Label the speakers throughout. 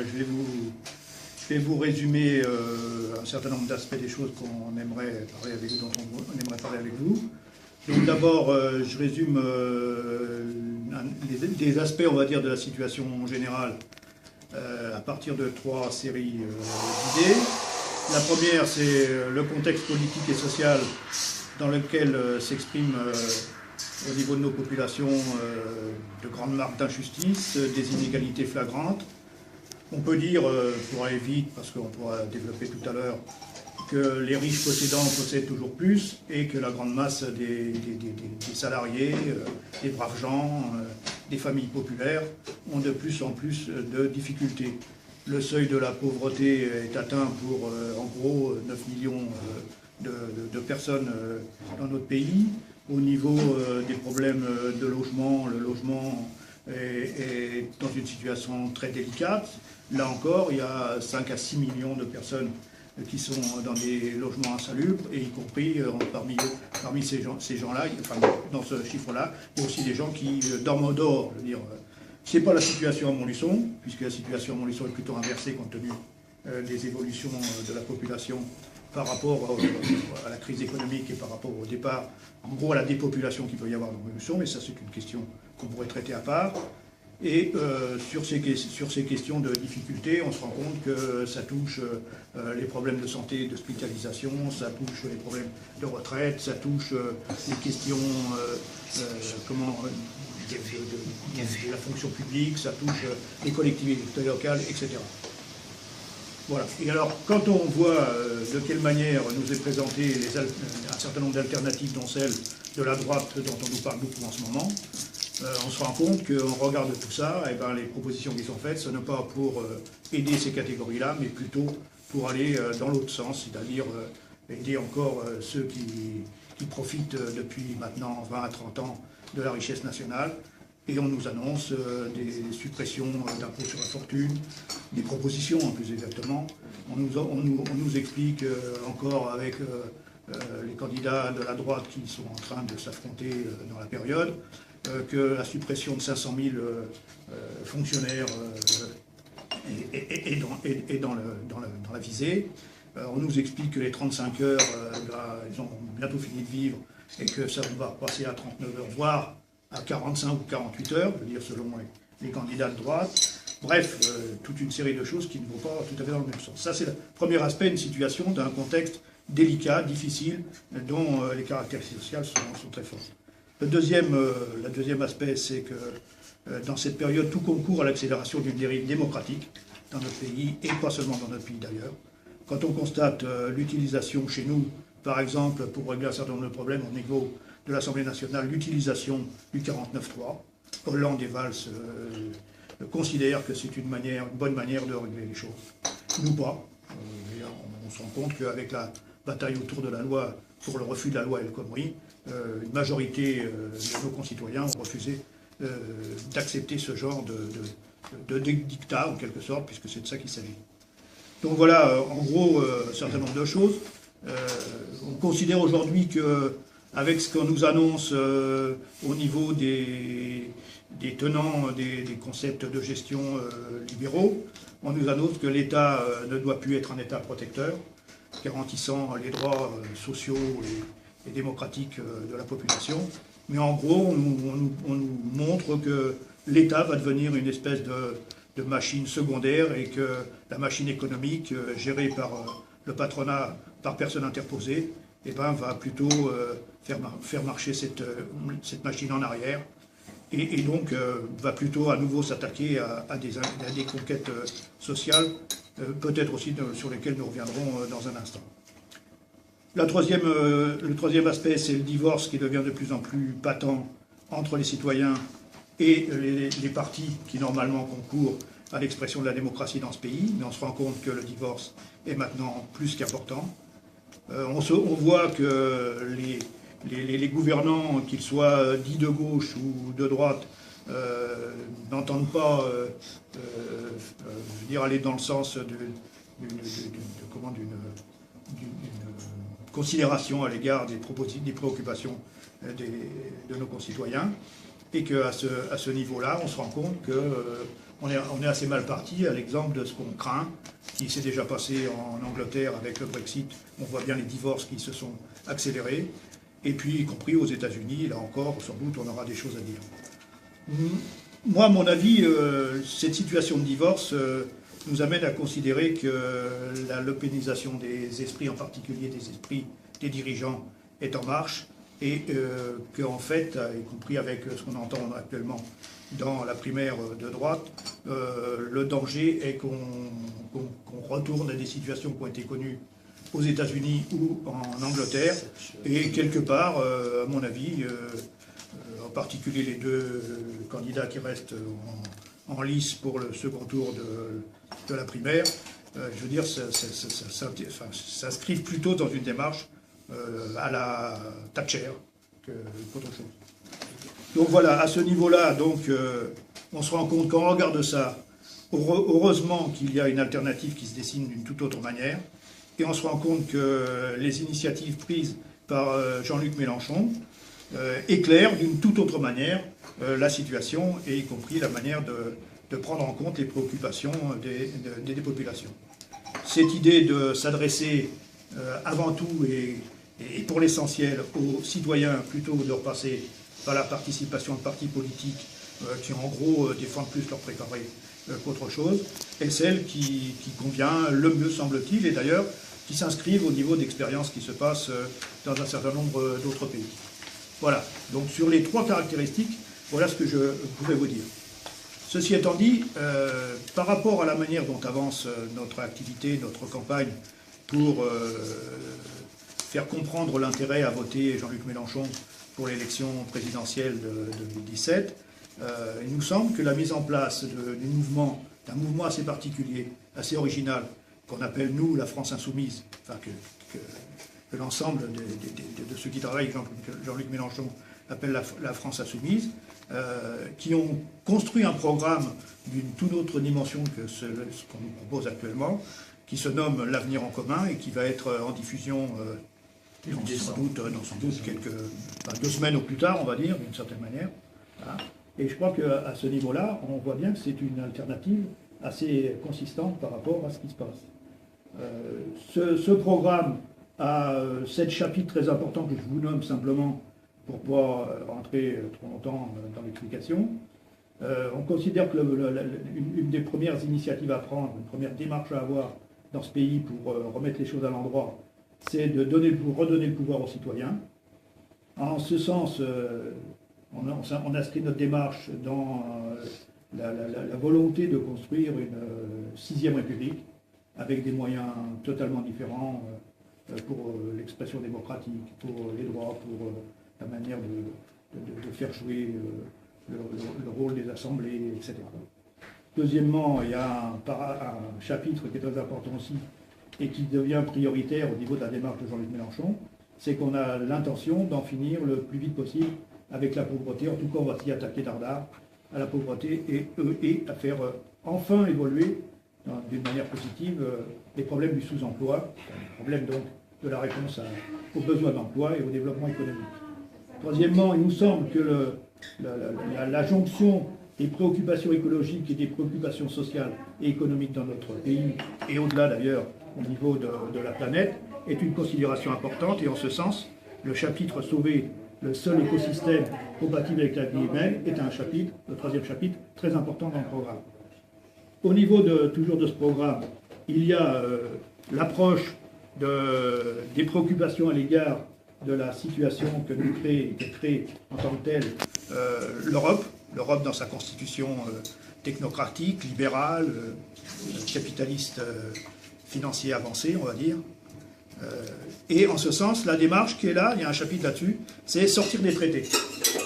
Speaker 1: je vais vous résumer un certain nombre d'aspects des choses dont on aimerait parler avec vous. Donc d'abord, je résume des aspects, on va dire, de la situation générale à partir de 3 séries d'idées. La première, c'est le contexte politique et social dans lequel s'exprime au niveau de nos populations de grandes marques d'injustice, des inégalités flagrantes. On peut dire, pour aller vite, parce qu'on pourra développer tout à l'heure, que les riches possédants possèdent toujours plus et que la grande masse des salariés, des braves gens, des familles populaires ont de plus en plus de difficultés. Le seuil de la pauvreté est atteint pour en gros 9 millions de personnes dans notre pays. Au niveau des problèmes de logement, le logement est dans une situation très délicate. Là encore, il y a 5 à 6 millions de personnes qui sont dans des logements insalubres, et y compris parmi ces gens-là, enfin, dans ce chiffre-là, il y a aussi des gens qui dorment dehors. Je veux dire, ce n'est pas la situation à Montluçon, puisque la situation à Montluçon est plutôt inversée compte tenu des évolutions de la population par rapport à la crise économique et par rapport au départ, en gros à la dépopulation qu'il peut y avoir dans Montluçon, mais ça c'est une question qu'on pourrait traiter à part. Et sur ces questions de difficultés, on se rend compte que ça touche les problèmes de santé, de hospitalisation, ça touche les problèmes de retraite, ça touche les questions de la fonction publique, ça touche les collectivités locales, etc. Voilà. Et alors, quand on voit de quelle manière nous est présenté un certain nombre d'alternatives, dont celle de la droite dont on nous parle beaucoup en ce moment, on se rend compte qu'on regarde tout ça, et ben les propositions qui sont faites, ce n'est pas pour aider ces catégories-là, mais plutôt pour aller dans l'autre sens, c'est-à-dire aider encore ceux qui profitent depuis maintenant 20 à 30 ans de la richesse nationale. Et on nous annonce des suppressions d'impôts sur la fortune, des propositions, plus exactement. On nous explique encore avec les candidats de la droite qui sont en train de s'affronter dans la période, que la suppression de 500 000 fonctionnaires est dans la visée. On nous explique que les 35 heures, ils ont bientôt fini de vivre et que ça va passer à 39 heures, voire à 45 ou 48 heures, je veux dire selon les candidats de droite. Bref, toute une série de choses qui ne vont pas tout à fait dans le même sens. Ça, c'est le premier aspect, une situation d'un contexte délicat, difficile, dont les caractéristiques sociales sont très fortes. Le deuxième aspect, c'est que dans cette période, tout concourt à l'accélération d'une dérive démocratique dans notre pays, et pas seulement dans notre pays d'ailleurs. Quand on constate l'utilisation chez nous, par exemple, pour régler un certain nombre de problèmes au niveau de l'Assemblée nationale, l'utilisation du 49.3, Hollande et Valls considèrent que c'est une bonne manière de régler les choses. Nous pas. On se rend compte qu'avec la bataille autour de la loi, pour le refus de la loi El Khomri, une majorité de nos concitoyens ont refusé d'accepter ce genre de dictat, en quelque sorte, puisque c'est de ça qu'il s'agit. Donc voilà, en gros, un certain nombre de choses. On considère aujourd'hui qu'avec ce qu'on nous annonce au niveau des tenants des concepts de gestion libéraux, on nous annonce que l'État ne doit plus être un État protecteur, garantissant les droits sociaux et démocratiques de la population. Mais en gros, on nous montre que l'État va devenir une espèce de machine secondaire et que la machine économique gérée par le patronat, par personne interposée, va plutôt faire marcher cette machine en arrière et donc va plutôt à nouveau s'attaquer à des conquêtes sociales, peut-être aussi sur lesquelles nous reviendrons dans un instant. Le troisième aspect, c'est le divorce qui devient de plus en plus patent entre les citoyens et les partis qui normalement concourent à l'expression de la démocratie dans ce pays, mais on se rend compte que le divorce est maintenant plus qu'important. On voit que les gouvernants, qu'ils soient dits de gauche ou de droite, n'entendent pas aller dans le sens d'une considération à l'égard des préoccupations de nos concitoyens, et qu'à ce niveau-là, on se rend compte que on est assez mal parti, à l'exemple de ce qu'on craint, qui s'est déjà passé en Angleterre avec le Brexit. On voit bien les divorces qui se sont accélérés, et puis y compris aux États-Unis, là encore, sans doute, on aura des choses à dire. Moi, à mon avis, cette situation de divorce nous amène à considérer que la lepénisation des esprits, en particulier des esprits des dirigeants, est en marche, et qu'en fait, y compris avec ce qu'on entend actuellement dans la primaire de droite, le danger est qu'on retourne à des situations qui ont été connues aux États-Unis ou en Angleterre, et quelque part, à mon avis, en particulier les deux candidats qui restent en lice pour le second tour de la primaire, je veux dire, s'inscrivent plutôt dans une démarche à la Thatcher qu'autre chose. Donc voilà, à ce niveau-là, on se rend compte, quand on regarde ça, heureusement qu'il y a une alternative qui se dessine d'une toute autre manière, et on se rend compte que les initiatives prises par Jean-Luc Mélenchon éclairent d'une toute autre manière la situation, et y compris la manière de prendre en compte les préoccupations des populations. Cette idée de s'adresser avant tout et pour l'essentiel aux citoyens, plutôt que de repasser par la participation de partis politiques qui en gros défendent plus leur précaré qu'autre chose, est celle qui convient le mieux, semble-t-il, et d'ailleurs qui s'inscrivent au niveau d'expérience qui se passe dans un certain nombre d'autres pays. Voilà, donc sur les trois caractéristiques, voilà ce que je pouvais vous dire. Ceci étant dit, par rapport à la manière dont avance notre activité, notre campagne, pour faire comprendre l'intérêt à voter Jean-Luc Mélenchon pour l'élection présidentielle de 2017, il nous semble que la mise en place d'un mouvement assez particulier, assez original, qu'on appelle nous la France insoumise, enfin que l'ensemble de ceux qui travaillent avec Jean-Luc Mélenchon appellent la France insoumise, qui ont construit un programme d'une toute autre dimension que ce qu'on nous propose actuellement, qui se nomme l'Avenir en commun et qui va être en diffusion sans doute 2 semaines au plus tard, on va dire, d'une certaine manière. Voilà. Et je crois qu'à ce niveau-là, on voit bien que c'est une alternative assez consistante par rapport à ce qui se passe. Ce programme a 7 chapitres très importants que je vous nomme simplement pour pouvoir rentrer trop longtemps dans l'explication. On considère que une des premières initiatives à prendre, une première démarche à avoir dans ce pays pour remettre les choses à l'endroit, c'est de redonner le pouvoir aux citoyens. En ce sens, on inscrit notre démarche dans la volonté de construire une 6e République avec des moyens totalement différents pour l'expression démocratique, pour les droits, pour la manière de faire jouer le rôle des assemblées, etc. Deuxièmement, il y a un chapitre qui est très important aussi et qui devient prioritaire au niveau de la démarche de Jean-Luc Mélenchon, c'est qu'on a l'intention d'en finir le plus vite possible avec la pauvreté. En tout cas, on va s'y attaquer dardard à la pauvreté et à faire enfin évoluer d'une manière positive les problèmes du sous-emploi, les problèmes donc de la réponse aux besoins d'emploi et au développement économique. Troisièmement, il nous semble que la jonction des préoccupations écologiques et des préoccupations sociales et économiques dans notre pays, et au-delà d'ailleurs au niveau de la planète, est une considération importante, et en ce sens, le chapitre Sauver le seul écosystème compatible avec la vie humaine est un chapitre, le 3e chapitre, très important dans le programme. Au niveau toujours de ce programme, il y a l'approche des préoccupations à l'égard de la situation que crée en tant que telle l'Europe dans sa constitution technocratique, libérale, capitaliste, financier avancé, on va dire. Et en ce sens, la démarche qui est là, il y a un chapitre là-dessus, c'est sortir des traités.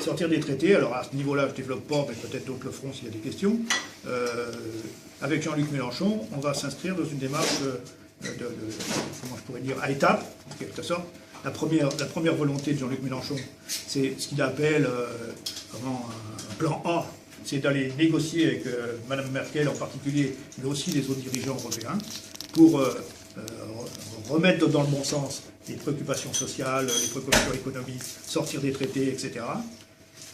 Speaker 1: Sortir des traités, alors à ce niveau-là, je ne développe pas, mais peut-être d'autres le feront s'il y a des questions. Avec Jean-Luc Mélenchon, on va s'inscrire dans une démarche comment je pourrais dire, à étapes, en quelque sorte. La première volonté de Jean-Luc Mélenchon, c'est ce qu'il appelle un plan A, c'est d'aller négocier avec Mme Merkel en particulier, mais aussi les autres dirigeants européens, pour remettre dans le bon sens les préoccupations sociales, les préoccupations économiques, sortir des traités, etc.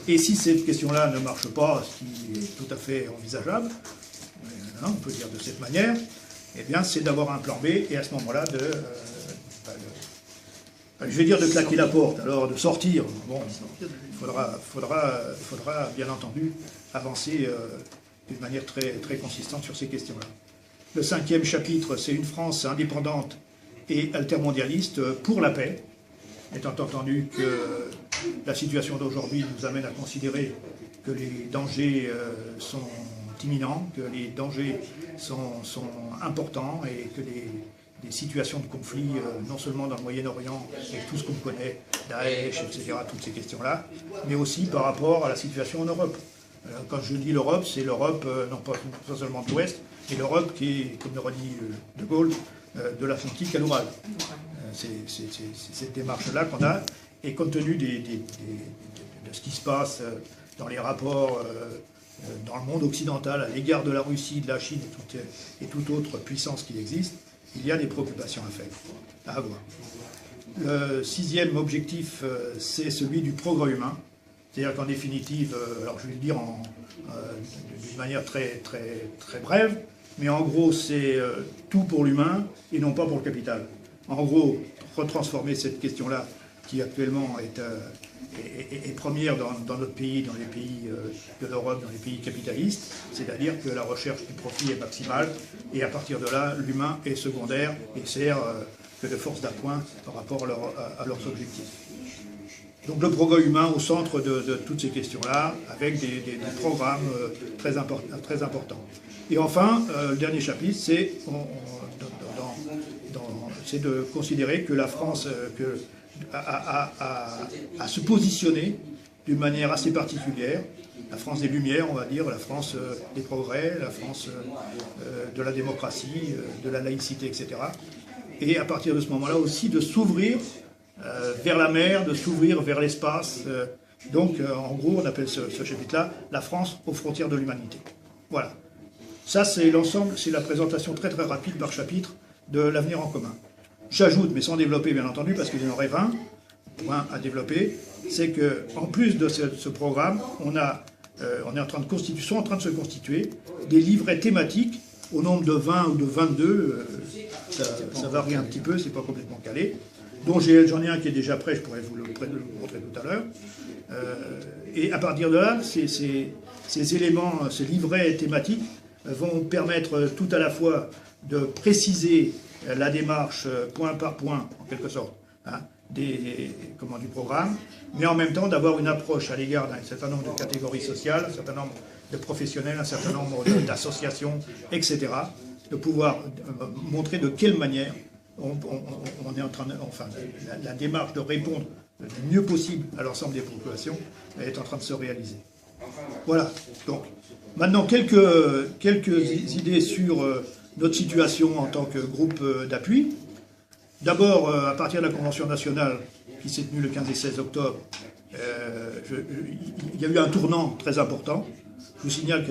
Speaker 1: Et si cette question-là ne marche pas, ce qui est tout à fait envisageable, on peut dire de cette manière, eh bien c'est d'avoir un plan B et à ce moment-là je vais dire de claquer la porte, alors de sortir. Bon, il faudra bien entendu avancer d'une manière très, très consistante sur ces questions-là. Le 5e chapitre, c'est une France indépendante et altermondialiste pour la paix, étant entendu que la situation d'aujourd'hui nous amène à considérer que les dangers sont imminents, que les dangers sont importants et que des situations de conflit, non seulement dans le Moyen-Orient, avec tout ce qu'on connaît, Daesh, etc., toutes ces questions-là, mais aussi par rapport à la situation en Europe. Quand je dis l'Europe, c'est l'Europe, non pas seulement de l'Ouest, mais l'Europe qui est, comme le redit De Gaulle, de l'Atlantique à l'Oural. C'est cette démarche-là qu'on a, et compte tenu de ce qui se passe dans les rapports dans le monde occidental à l'égard de la Russie, de la Chine et toute autre puissance qui existe, il y a des préoccupations à avoir. Le 6e objectif, c'est celui du progrès humain. C'est-à-dire qu'en définitive, alors je vais le dire d'une manière très, très, très brève, mais en gros, c'est tout pour l'humain et non pas pour le capital. En gros, retransformer cette question-là, qui actuellement est première dans notre pays, dans les pays de l'Europe, dans les pays capitalistes, c'est-à-dire que la recherche du profit est maximale, et à partir de là, l'humain est secondaire et sert que de force d'appoint par rapport à leurs objectifs. Donc le progrès humain au centre de toutes ces questions-là, avec des programmes très importants. Et enfin, le dernier chapitre, c'est de considérer que la France à se positionner d'une manière assez particulière, la France des Lumières, on va dire, la France des progrès, la France de la démocratie, de la laïcité, etc. Et à partir de ce moment-là aussi de s'ouvrir vers la mer, de s'ouvrir vers l'espace. Donc, en gros, on appelle ce chapitre-là « La France aux frontières de l'humanité ». Voilà. Ça, c'est l'ensemble, c'est la présentation très très rapide par chapitre de l'avenir en commun. J'ajoute, mais sans développer bien entendu, parce qu'il y en aurait 20 points à développer, c'est qu'en plus de ce programme, on est en train de se constituer des livrets thématiques au nombre de 20 ou de 22, ça varie un petit peu, c'est pas complètement calé, dont j'en ai un qui est déjà prêt, je pourrais vous le montrer tout à l'heure. Et à partir de là, ces éléments, ces livrets thématiques vont permettre tout à la fois de préciser la démarche point par point, en quelque sorte, du programme, mais en même temps d'avoir une approche à l'égard d'un certain nombre de catégories sociales, un certain nombre de professionnels, un certain nombre d'associations, etc., de pouvoir montrer de quelle manière on est en train de, enfin, la démarche de répondre du mieux possible à l'ensemble des populations est en train de se réaliser. Voilà. Donc, maintenant, quelques idées sur notre situation en tant que groupe d'appui. D'abord, à partir de la Convention nationale qui s'est tenue le 15 et 16 octobre, il y a eu un tournant très important. Je vous signale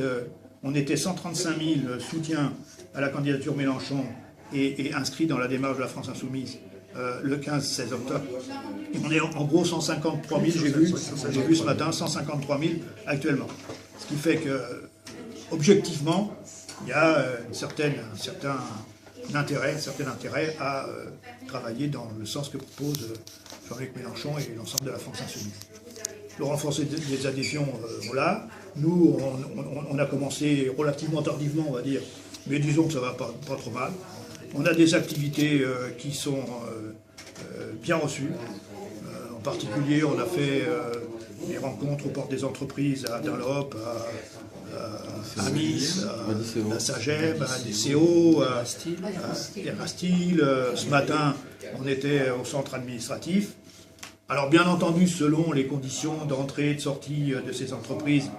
Speaker 1: qu'on était 135 000 soutiens à la candidature Mélenchon et inscrits dans la démarche de la France Insoumise le 15-16 octobre. Et on est en gros 153 000, j'ai vu ce matin, 153 000 actuellement. Ce qui fait que, objectivement, il y a un certain intérêt à travailler dans le sens que propose Jean-Luc Mélenchon et l'ensemble de la France Insoumise. Le renforcer des adhésions, voilà. Nous, on a commencé relativement tardivement, on va dire, mais disons que ça va pas trop mal. On a des activités qui sont bien reçues. En particulier, on a fait des rencontres aux portes des entreprises à Dunlop, à Nice, à Sagem, à DCO, à Rastil. Ce matin, on était au centre administratif. Alors bien entendu, selon les conditions d'entrée et de sortie de ces entreprises,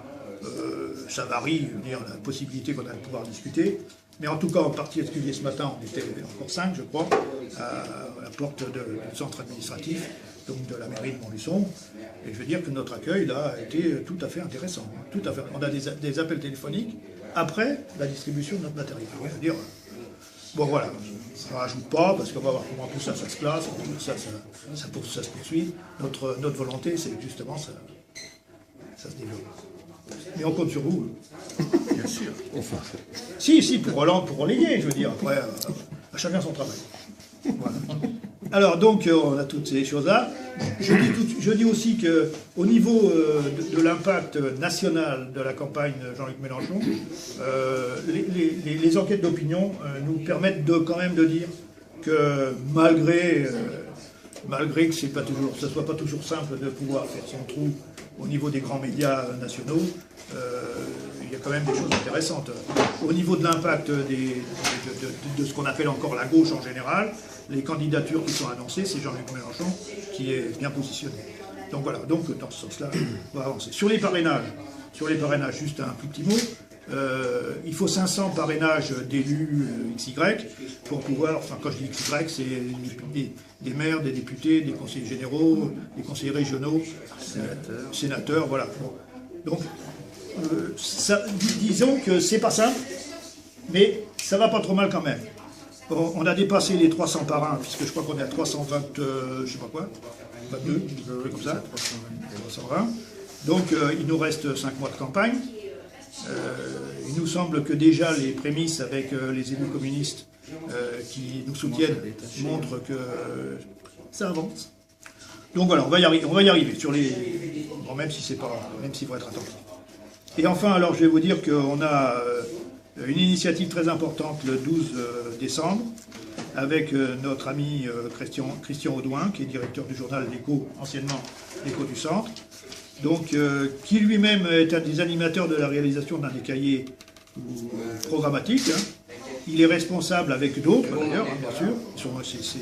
Speaker 1: ça varie, je veux dire, la possibilité qu'on a de pouvoir discuter. Mais en tout cas, en particulier ce matin, on était encore 5, je crois, à la porte du centre administratif, donc de la mairie de Montluçon. Et je veux dire que notre accueil, là, a été tout à fait intéressant. Tout à fait. On a des appels téléphoniques après la distribution de notre matériel. Je veux dire, bon voilà, ça ne rajoute pas, parce qu'on va voir comment tout ça se classe, comment tout ça se poursuit. Notre volonté, c'est justement ça se développe. Mais on compte sur vous.
Speaker 2: sûr.
Speaker 3: Enfin,
Speaker 1: Si, pour relayer, je veux dire. Après, à chacun son travail. Voilà. Alors, donc, on a toutes ces choses-là. Je dis aussi qu'au niveau de l'impact national de la campagne de Jean-Luc Mélenchon, les enquêtes d'opinion nous permettent quand même de dire que malgré que ce ne soit pas toujours simple de pouvoir faire son trou au niveau des grands médias nationaux, il y a quand même des choses intéressantes. Au niveau de l'impact de ce qu'on appelle encore la gauche en général, les candidatures qui sont annoncées, c'est Jean-Luc Mélenchon qui est bien positionné. Donc voilà, donc dans ce sens-là, on va avancer. Sur les parrainages, juste un tout petit mot. Il faut 500 parrainages d'élus XY pour pouvoir, enfin quand je dis XY, c'est des maires, des députés, des conseillers généraux, des conseillers régionaux, sénateurs, voilà. Bon. Donc, disons que c'est pas simple, mais ça va pas trop mal quand même. Bon, on a dépassé les 300 parrains, puisque je crois qu'on est à 320, je sais pas quoi, 22, comme ça, 320. Donc il nous reste 5 mois de campagne. Il nous semble que déjà les prémices avec les élus communistes qui nous soutiennent montrent que ça avance. Donc voilà, on va y arriver sur les. Bon, même s'il faut être attentif. Et enfin, alors je vais vous dire qu'on a une initiative très importante le 12 décembre avec notre ami Christian Audouin, qui est directeur du journal L'Écho, anciennement L'Écho du Centre. Donc, qui lui-même est un des animateurs de la réalisation d'un des cahiers programmatiques. Hein. Il est responsable avec d'autres, d'ailleurs, hein, bien sûr. C'est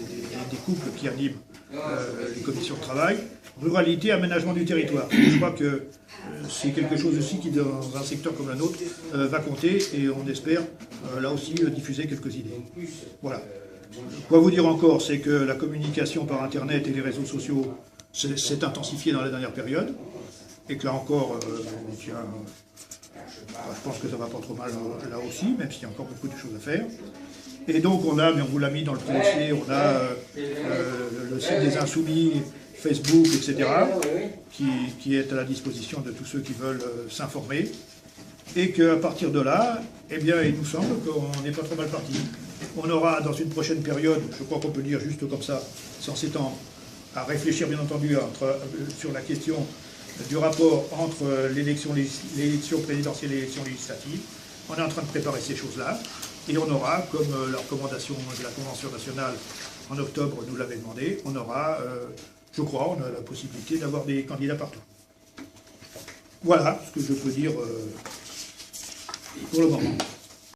Speaker 1: des couples qui animent les commissions de travail. Ruralité, aménagement du territoire. Je crois que c'est quelque chose aussi qui, dans un secteur comme le nôtre, va compter et on espère, là aussi, diffuser quelques idées. Voilà. Quoi vous dire encore, c'est que la communication par Internet et les réseaux sociaux s'est intensifiée dans la dernière période. Et que là encore, je pense que ça va pas trop mal là aussi, même s'il y a encore beaucoup de choses à faire. Et donc mais on vous l'a mis dans le dossier, on a le site des Insoumis, Facebook, etc., qui est à la disposition de tous ceux qui veulent s'informer. Et qu'à partir de là, eh bien, il nous semble qu'on n'est pas trop mal parti. On aura dans une prochaine période, je crois qu'on peut dire juste comme ça, sans s'étendre, à réfléchir bien entendu sur la question du rapport entre l'élection présidentielle et l'élection législative. On est en train de préparer ces choses-là. Et on aura, comme la recommandation de la Convention nationale en octobre nous l'avait demandé, on aura, je crois, on a la possibilité d'avoir des candidats partout. Voilà ce que je peux dire pour le moment.